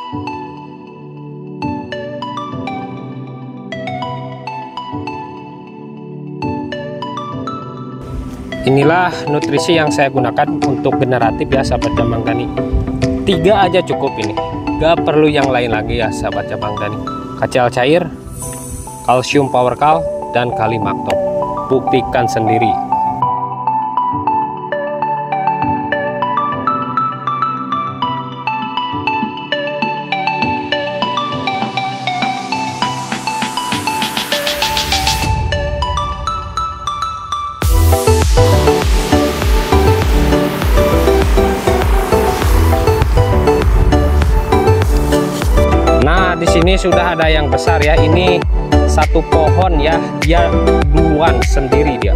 Inilah nutrisi yang saya gunakan untuk generatif ya sahabat Jambang Tani. 3 aja cukup ini, gak perlu yang lain lagi ya sahabat Jambang Tani. KCl cair, kalsium powercal, dan kalimaktop. Buktikan sendiri. Di sini sudah ada yang besar ya, ini satu pohon ya, dia duluan sendiri dia.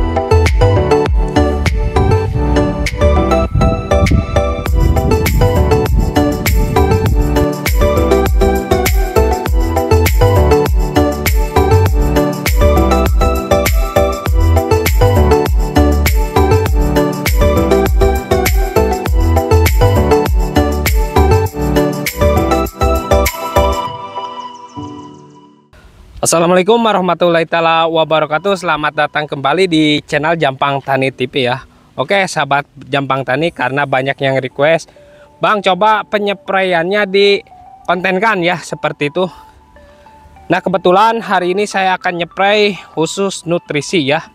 Assalamualaikum warahmatullahi taala wabarakatuh. Selamat datang kembali di channel Jambang Tani TV ya. Oke sahabat Jambang Tani, karena banyak yang request, Bang coba penyepraiannya dikontenkan ya, seperti itu. Nah kebetulan hari ini saya akan nyepray khusus nutrisi ya.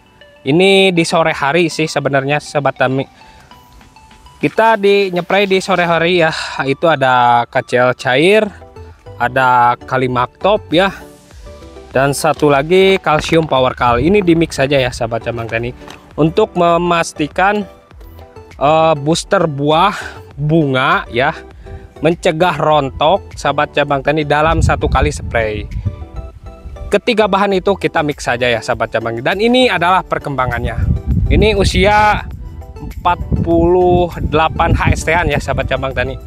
Ini di sore hari sih sebenarnya sahabat Tani. Kita nyepray di sore hari ya. Itu ada KCl cair, ada kalimaktop ya, dan satu lagi kalsium powercal. Ini di mix saja ya sahabat Jambang Tani, untuk memastikan booster buah bunga ya, mencegah rontok sahabat Jambang Tani dalam satu kali spray. Ketiga bahan itu kita mix saja ya sahabat Jambang. Dan ini adalah perkembangannya. Ini usia 48 HST-an ya sahabat Jambang Tani.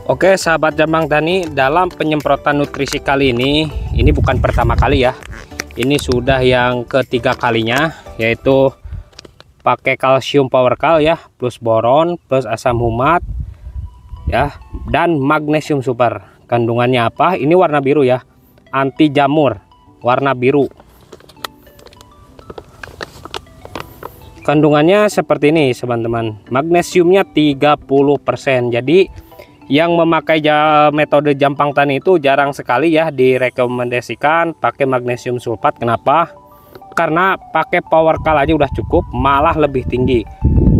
Oke sahabat Jambang Tani, dalam penyemprotan nutrisi kali ini bukan pertama kali ya. Ini sudah yang ketiga kalinya, yaitu pakai kalsium powercal ya, plus boron, plus asam humat ya, dan magnesium super. Kandungannya apa? Ini warna biru ya, anti jamur, warna biru. Kandungannya seperti ini teman-teman. Magnesiumnya 30%. Jadi yang memakai metode Jambang Tani itu jarang sekali ya direkomendasikan pakai magnesium sulfat. Kenapa? Karena pakai powercal aja udah cukup, malah lebih tinggi.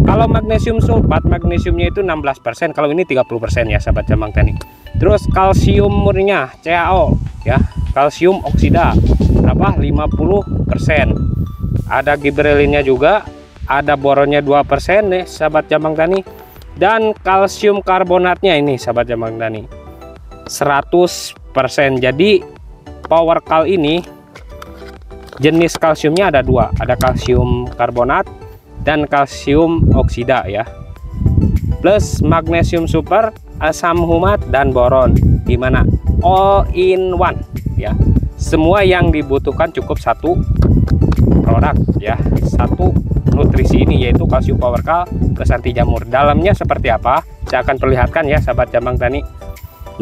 Kalau magnesium sulfat, magnesiumnya itu 16%, kalau ini 30% ya sahabat Jambang Tani. Terus kalsium murninya CaO ya, kalsium oksida berapa? 50%. Ada gibrelinnya juga, ada boronnya 2% nih sahabat Jambang Tani. Dan kalsium karbonatnya ini sahabat Jambang Tani 100%. Jadi powercal ini jenis kalsiumnya ada 2, ada kalsium karbonat dan kalsium oksida ya, plus magnesium super, asam humat, dan boron. Dimana all in one ya, semua yang dibutuhkan cukup satu produk ya, satu nutrisi ini, yaitu kalsium powercal plus anti jamur. Dalamnya seperti apa saya akan perlihatkan ya sahabat Jambang Tani.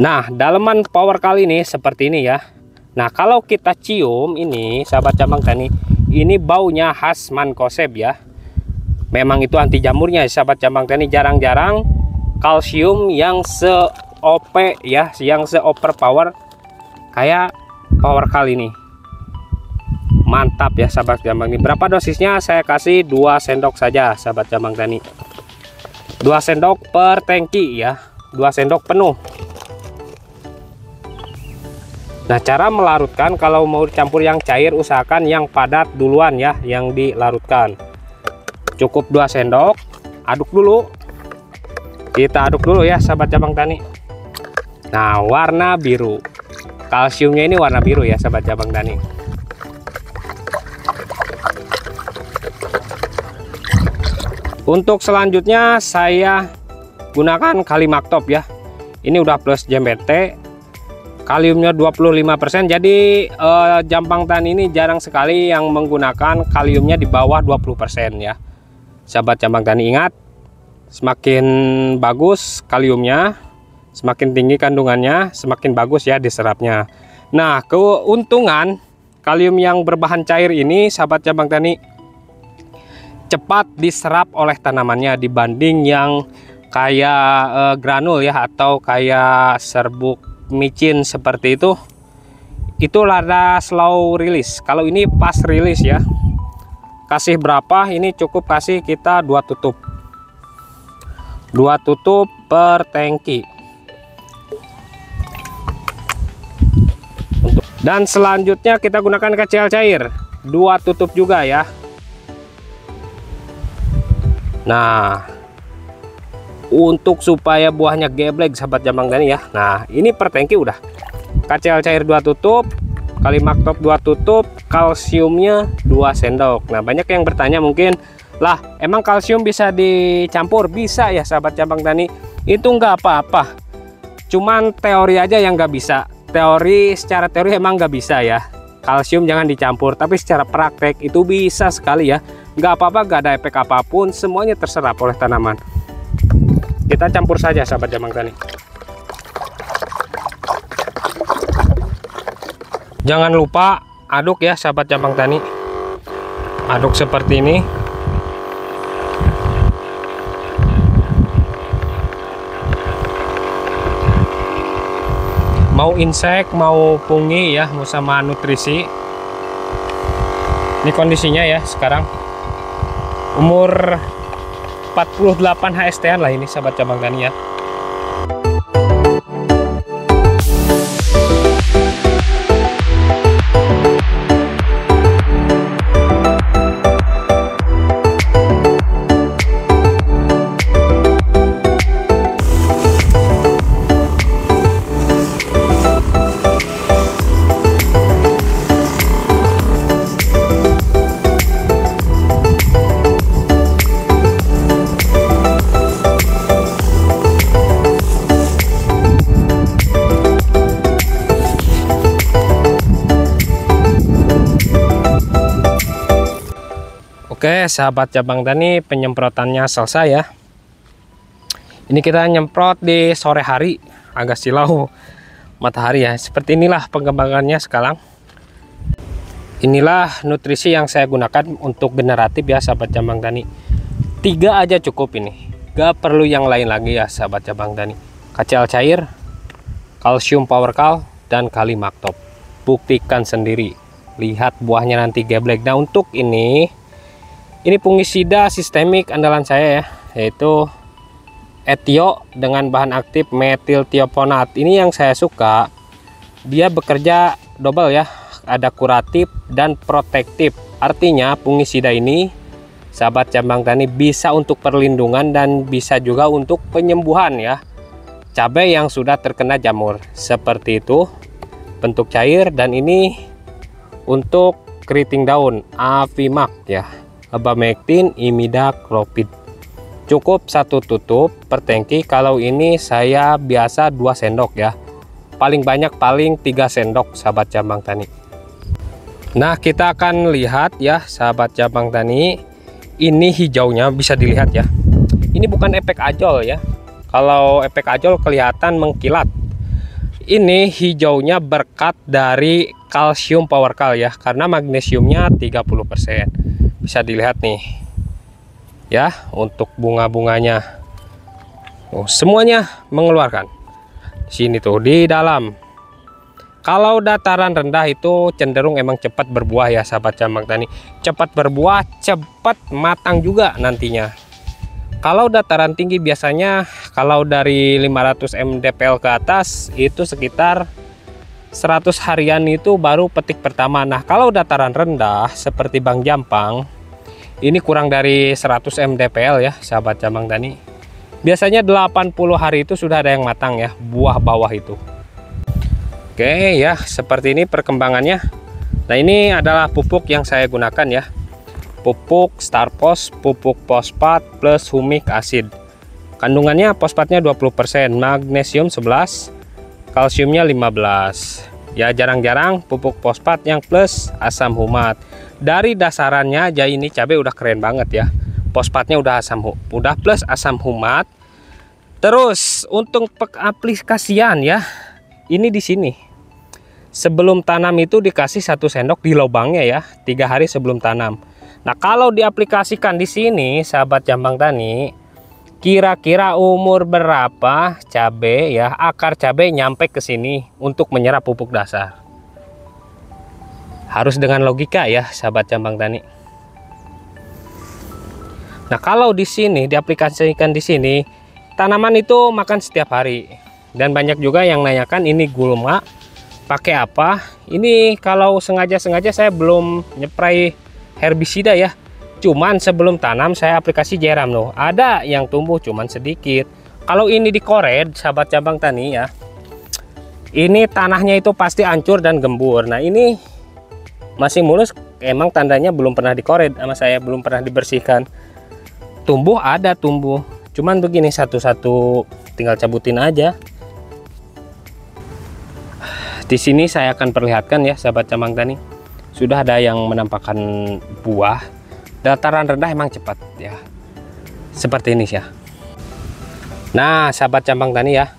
Nah daleman powercal ini seperti ini ya. Nah kalau kita cium ini sahabat Jambang Tani, ini baunya khas mancozeb ya. Memang itu anti jamurnya sahabat Jambang Tani. Jarang-jarang kalsium yang se-OP ya, yang se-overpower kayak powercal ini. Mantap ya sahabat Jambang ini. Berapa dosisnya? Saya kasih 2 sendok saja sahabat Jambang Tani. 2 sendok per tangki ya, 2 sendok penuh. Nah cara melarutkan, kalau mau campur yang cair usahakan yang padat duluan ya, yang dilarutkan. Cukup 2 sendok, aduk dulu. Kita aduk dulu ya sahabat Jambang Tani. Nah warna biru, kalsiumnya ini warna biru ya sahabat Jambang Tani. Untuk selanjutnya saya gunakan kalimaktop ya. Ini udah plus JMBT, kaliumnya 25%. Jadi Jambang Tani ini jarang sekali yang menggunakan kaliumnya di bawah 20% ya. Sahabat Jambang Tani ingat, semakin bagus kaliumnya, Semakin tinggi kandungannya, semakin bagus ya diserapnya. Nah, keuntungan kalium yang berbahan cair ini, sahabat cabang tani, cepat diserap oleh tanamannya dibanding yang kayak granul ya, atau kayak serbuk micin seperti itu. Itu rada slow release. Kalau ini fast release ya. Kasih berapa? Ini cukup kasih kita 2 tutup. 2 tutup per tangki. Dan selanjutnya kita gunakan KCl cair 2 tutup juga ya. Nah, untuk supaya buahnya geblek sahabat jambang tani ya. Nah, ini per tangki udah. KCl cair 2 tutup, Kalimaktop 2 tutup, kalsiumnya 2 sendok. Nah, banyak yang bertanya mungkin, lah emang kalsium bisa dicampur? Bisa ya sahabat jambang tani. Itu nggak apa-apa. Cuman teori aja yang nggak bisa. Secara teori emang nggak bisa ya, kalsium jangan dicampur, tapi secara praktek itu bisa sekali ya. Nggak apa-apa, nggak ada efek apapun, semuanya terserap oleh tanaman. Kita campur saja sahabat jambang tani. Jangan lupa aduk ya sahabat jambang tani, aduk seperti ini. Mau insek, mau fungi ya, mau sama nutrisi. Ini kondisinya ya sekarang. Umur 48 HST-an lah ini sahabat cabang tani ya. Oke sahabat cabang tani, penyemprotannya selesai ya. Ini kita nyemprot di sore hari, agak silau matahari ya. Seperti inilah pengembangannya sekarang. Inilah nutrisi yang saya gunakan untuk generatif ya sahabat cabang tani. 3 aja cukup ini, gak perlu yang lain lagi ya sahabat cabang tani. KCl cair, kalsium powercal, dan Kalimaktop. Buktikan sendiri, lihat buahnya nanti geblek. Nah untuk ini fungisida sistemik andalan saya ya, yaitu Etio dengan bahan aktif metiltioponat. Ini yang saya suka, dia bekerja double ya, ada kuratif dan protektif. Artinya fungisida ini sahabat cabang tani bisa untuk perlindungan dan bisa juga untuk penyembuhan ya cabai yang sudah terkena jamur seperti itu, bentuk cair. Dan ini untuk keriting daun Avimax ya, Abamectin, imidacloprid. Cukup 1 tutup per tangki. Kalau ini saya biasa 2 sendok ya, paling banyak paling 3 sendok sahabat cabang tani. Nah kita akan lihat ya sahabat cabang tani, ini hijaunya bisa dilihat ya, ini bukan efek ajol ya. Kalau efek ajol kelihatan mengkilat, ini hijaunya berkat dari kalsium powercal ya, karena magnesiumnya 30%. Bisa dilihat nih ya, untuk bunga-bunganya semuanya mengeluarkan. Sini tuh di dalam. Kalau dataran rendah itu cenderung emang cepat berbuah ya sahabat cabang tani. Cepat berbuah, cepat matang juga nantinya. Kalau dataran tinggi biasanya kalau dari 500 mdpl ke atas itu sekitar 100 harian itu baru petik pertama. Nah kalau dataran rendah seperti Bang Jampang, ini kurang dari 100 mdpl ya sahabat cabang tani. Biasanya 80 hari itu sudah ada yang matang ya, buah bawah itu. Oke ya, seperti ini perkembangannya. Nah ini adalah pupuk yang saya gunakan ya, pupuk Starpos, pupuk fosfat plus humic acid. Kandungannya fosfatnya 20%, magnesium 11, kalsiumnya 15. Ya jarang-jarang pupuk fosfat yang plus asam humat. Dari dasarannya aja ini cabai udah keren banget ya. Fosfatnya udah plus asam humat. Terus untuk pengaplikasian ya, ini di sini sebelum tanam itu dikasih 1 sendok di lubangnya ya, 3 hari sebelum tanam. Nah kalau diaplikasikan di sini sahabat Jambang Tani, kira-kira umur berapa cabai ya, akar cabai nyampe ke sini untuk menyerap pupuk dasar? Harus dengan logika ya sahabat Jambang Tani. Nah kalau di sini diaplikasikan di sini, tanaman itu makan setiap hari. Dan banyak juga yang nanyakan ini gulma pakai apa. Ini kalau sengaja-sengaja saya belum nyepray herbisida ya, cuman sebelum tanam saya aplikasi jeram loh. Ada yang tumbuh cuman sedikit. Kalau ini dikoret sahabat Jambang Tani ya, ini tanahnya itu pasti hancur dan gembur. Nah ini masih mulus, emang tandanya belum pernah dikoret sama saya, belum pernah dibersihkan. Tumbuh ada tumbuh, cuman begini satu-satu tinggal cabutin aja. Di sini saya akan perlihatkan ya sahabat Jambang Tani, sudah ada yang menampakkan buah. Dataran rendah emang cepat ya, seperti ini ya. Nah sahabat Jambang Tani ya,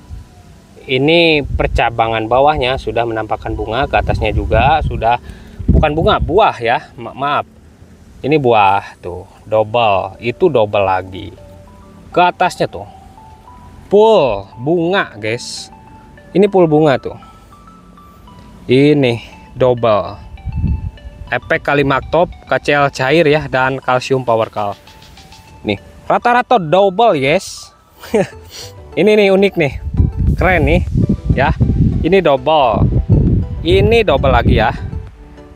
ini percabangan bawahnya sudah menampakkan bunga, ke atasnya juga sudah, bukan bunga, buah ya, maaf. Ini buah tuh, double, itu double lagi. Ke atasnya tuh full bunga guys. Ini full bunga tuh. Ini double. Efek Kalimaktop, KCL cair ya, dan kalsium PowerCal. Nih, rata-rata double guys. Ini nih unik nih. Keren nih ya. Ini double. Ini double lagi ya.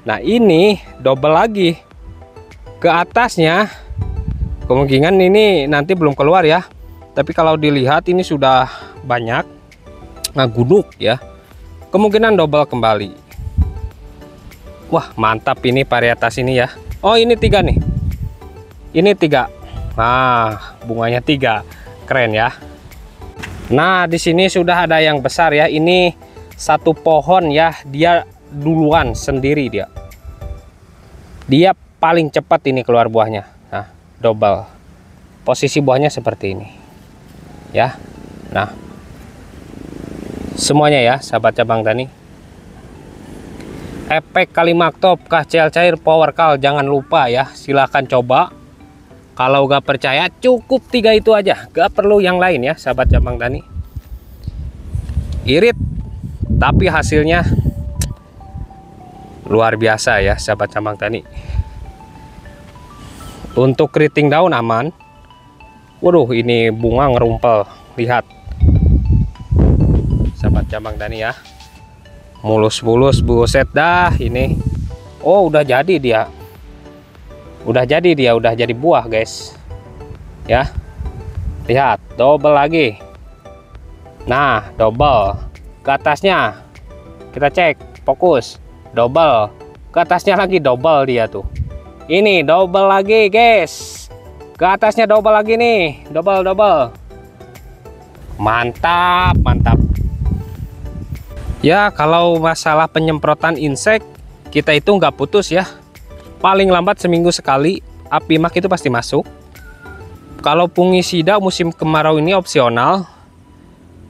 Nah, ini double lagi. Ke atasnya kemungkinan ini nanti belum keluar ya, tapi kalau dilihat ini sudah banyak gunung ya, kemungkinan double kembali. Wah mantap ini varietas ini ya. Oh ini 3 nih, ini 3. Nah bunganya 3, keren ya. Nah di sini sudah ada yang besar ya, ini satu pohon ya, dia duluan sendiri, dia paling cepat ini keluar buahnya. Nah double, posisi buahnya seperti ini ya. Nah semuanya ya sahabat Jambang Tani, efek Kalimaktop, KCL cair, PowerCal jangan lupa ya, silahkan coba. Kalau gak percaya cukup 3 itu aja, gak perlu yang lain ya sahabat Jambang Tani. Irit tapi hasilnya luar biasa ya sahabat Jambang Tani. Untuk keriting daun aman. Waduh ini bunga ngerumpel, lihat sahabat Jambang Tani ya, mulus-mulus, buset dah ini. Oh udah jadi dia, udah jadi buah guys ya. Lihat double lagi. Nah double ke atasnya, kita cek fokus, double ke atasnya lagi, double dia tuh. Ini double lagi guys, ke atasnya double lagi nih, double. Mantap ya. Kalau masalah penyemprotan insek, kita itu nggak putus ya, paling lambat seminggu sekali Apimax itu pasti masuk. Kalau fungisida musim kemarau ini opsional,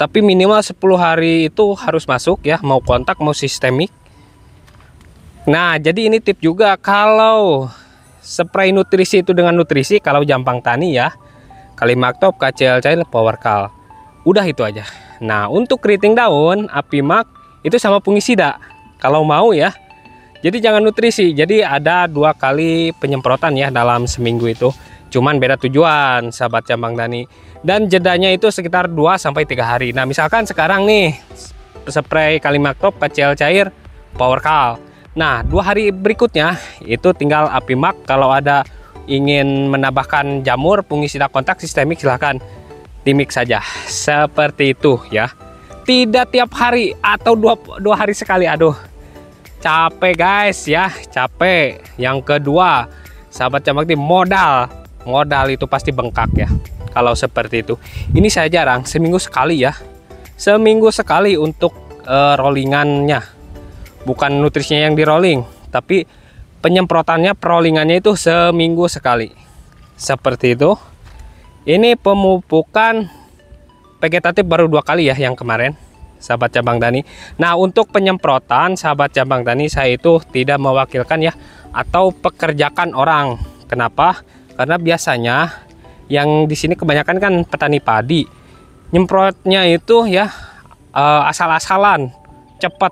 tapi minimal 10 hari itu harus masuk ya, mau kontak mau sistemik. Nah jadi ini tip juga, kalau spray nutrisi itu dengan nutrisi, kalau Jambang Tani ya, Kalimaktop, KCL cair, PowerCal, udah itu aja. Nah untuk keriting daun Apimax itu sama fungisida kalau mau ya, jadi jangan nutrisi. Jadi ada 2 kali penyemprotan ya dalam seminggu itu, cuman beda tujuan sahabat Jambang Tani, dan jedanya itu sekitar 2-3 hari. Nah misalkan sekarang nih spray Kalimaktop, KCL cair, PowerCal, nah 2 hari berikutnya itu tinggal Apimax. Kalau ada ingin menambahkan jamur, fungisida kontak, sistemik, silahkan dimix saja seperti itu ya, tidak tiap hari atau 2 hari sekali. Aduh capek guys ya, capek. Yang kedua sahabat Jambang Tani, modal itu pasti bengkak ya kalau seperti itu. Ini saya jarang, seminggu sekali ya, seminggu sekali untuk rollingannya. Bukan nutrisinya yang di rolling, tapi penyemprotannya, perollingannya itu seminggu sekali seperti itu. Ini pemupukan vegetatif baru 2 kali ya yang kemarin, sahabat cabang tani. Nah, untuk penyemprotan sahabat cabang tani, saya itu tidak mewakilkan ya atau pekerjakan orang. Kenapa? Karena biasanya yang di sini kebanyakan kan petani padi, nyemprotnya itu ya asal-asalan, cepet,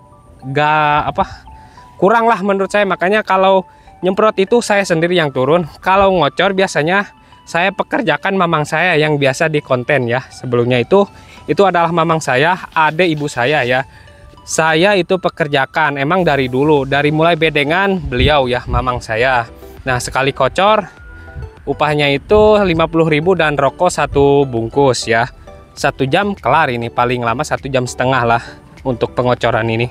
gak kurang lah menurut saya. Makanya kalau nyemprot itu saya sendiri yang turun. Kalau ngocor biasanya saya pekerjakan mamang saya yang biasa di konten ya. Sebelumnya itu adalah mamang saya, adik ibu saya ya. Saya itu pekerjakan emang dari dulu, dari mulai bedengan beliau ya, mamang saya. Nah, sekali kocor upahnya itu 50.000 dan rokok 1 bungkus ya. 1 jam kelar ini, paling lama 1,5 jam lah untuk pengocoran ini.